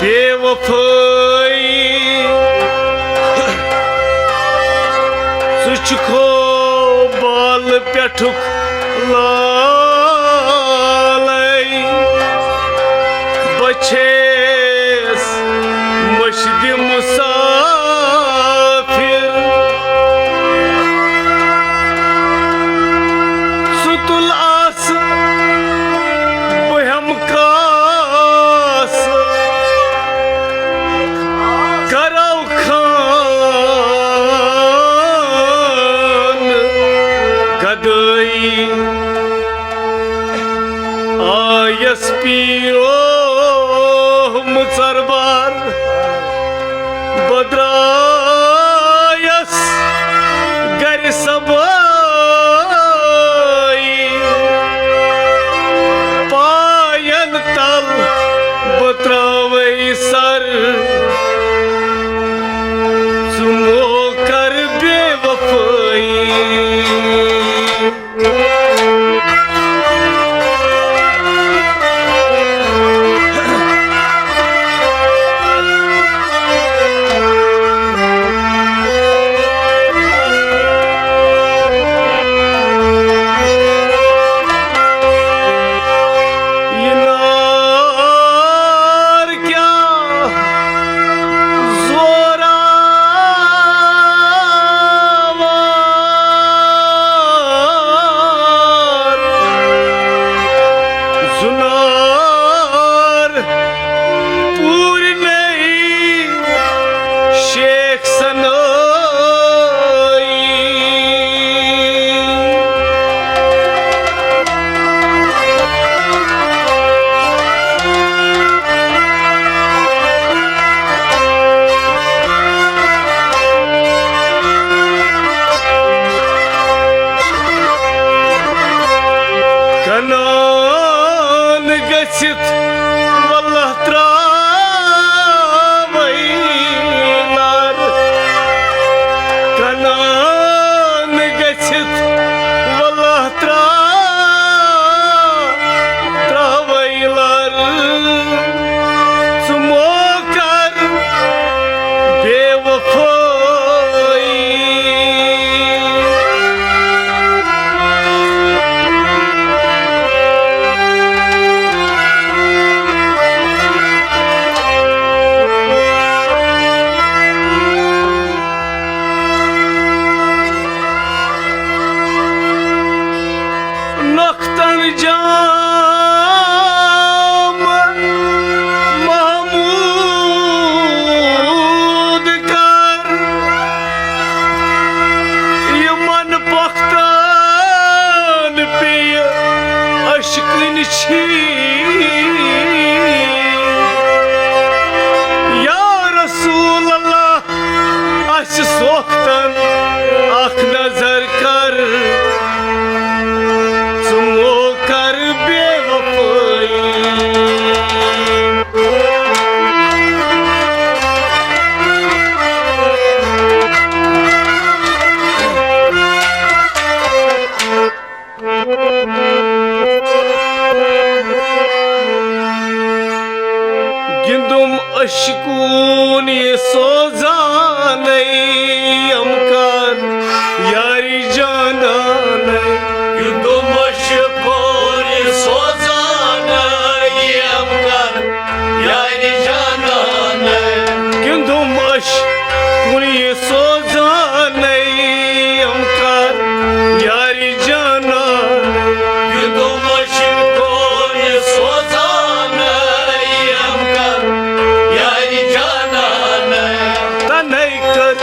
बेवफाई सुचखो बाल पेठुक लालई बछेस मशद मुसाफिर सुतुल आस बहम कास करौ खान गदई आयस पियो मुसरबार बद्रायस गर सबई पायन तल बत्रावई सर सुनो कर बेवफाई कनान गसित वल्लाह त्रावई लार कनान गसित वल्लाह त्रावई लार सुमो कर बेवफाई नख्तन जाम महमूद कर यमन पख्तन पे अश्किन छी या रसूल अल्लाह अस सोख्तन अख नजर कर सुनो कर बेवफाई गिंदुम अशकून ये सोजानई अमकार यारी जाना नहीं गिंदुम अशकून ये सोजानई अमकार यारी जाना नहीं गिंदुम अशकून ये सोजानई अमकार यारी जाना गिंदुम अशकून ये सोजानई अमकार यारी जाना नहीं तनई कर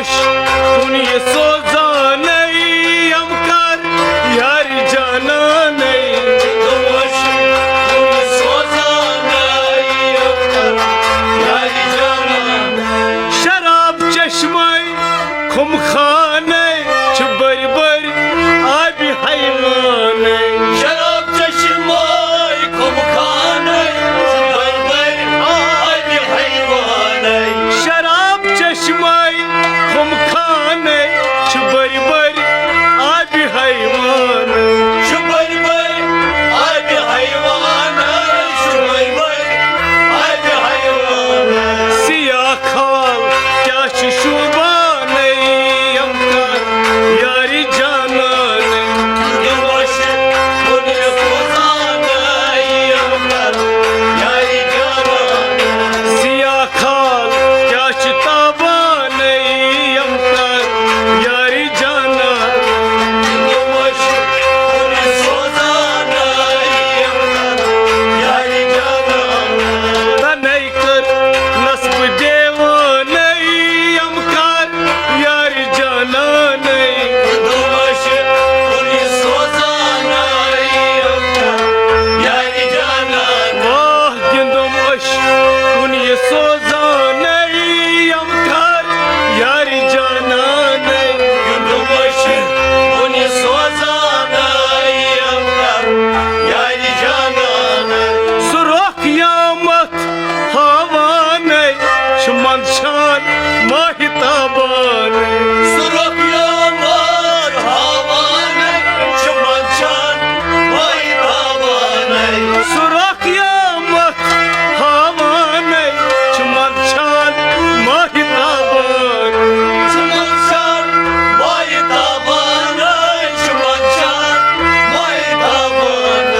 अश कुन ये सोजाने हम कर यारी जाना नहीं शराब चश्मे खुम खाने बरी बरी आबी हैवान शराब चश्माई खुम खाने आबी हैवान शराब चश्मे खुम खाने बरी बरी आबी हैवान शुबर बर आबी हैवान शुबर बर आबी हैवान सिया खाल क्या शुबान हम कर यारी जाना युवश पुण्य सोजाना यमकर यारी जाना सिया खाल क्या ताबान हम कर यारी जाना युवश पुण्य सोजाना यमकर यारी जाना तनई कर नस्ब देवान हम कर यारी जाना युवश पुण्य सोजाना यमकर यारी जाना वाह गिंदुम अश कुन ये सोजान हम कर यारी जाना युवश पुण्य सोजाना यमकर यारी जाना सुरख यामत हवान मंशान माहिताबान सुरखियामत हवान शमशान मैदान सुरख यामत हवान मंशान माहिताबान शमशान मैदान शमशान मैदान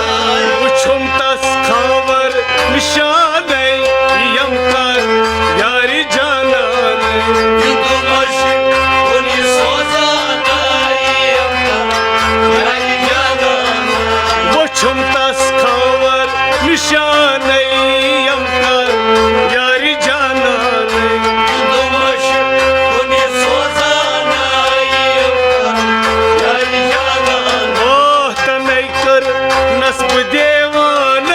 वुछुम तस खबर निशान यम कर यारी जाना युगमश पुण्य सोजाना यमकर यारी जाना वुछुम तस खबर निशान यम कर यारी जाना युगमश पुण्य सोजाना यमकर यारी जाना ओह तनई कर नस्ब देवान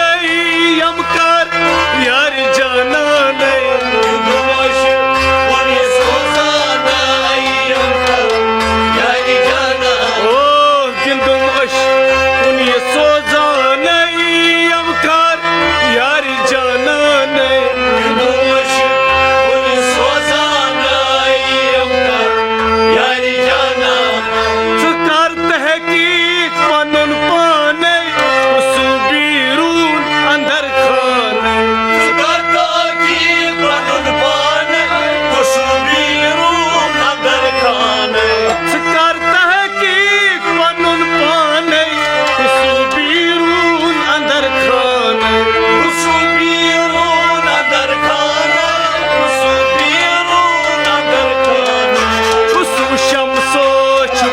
हम कर यारी जाना युगमश पुण्य सोजाना यमकर यारी जाना ओह गिंदुम अश कुन ये सोजान हम कर यारी जाना युगमश पुण्य सोजाना यमकर यारी जाना ज कर तहकीक पनुन पाने सुबीरून अंदर खाने करता की बनन पान खुशबीरू नगर खाने ज कर तहकीक पनुन पाने सुबीरून अंदर खाने खुशबीरू नगर खाने खुशबीरू नगर खाने खुशू शमसो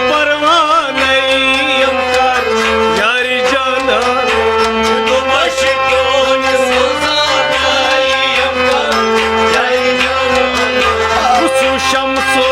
परवाने हम कर यारी जाना युगमश पुण्य सोजाना यमकर यारी जाना खुशू शमसो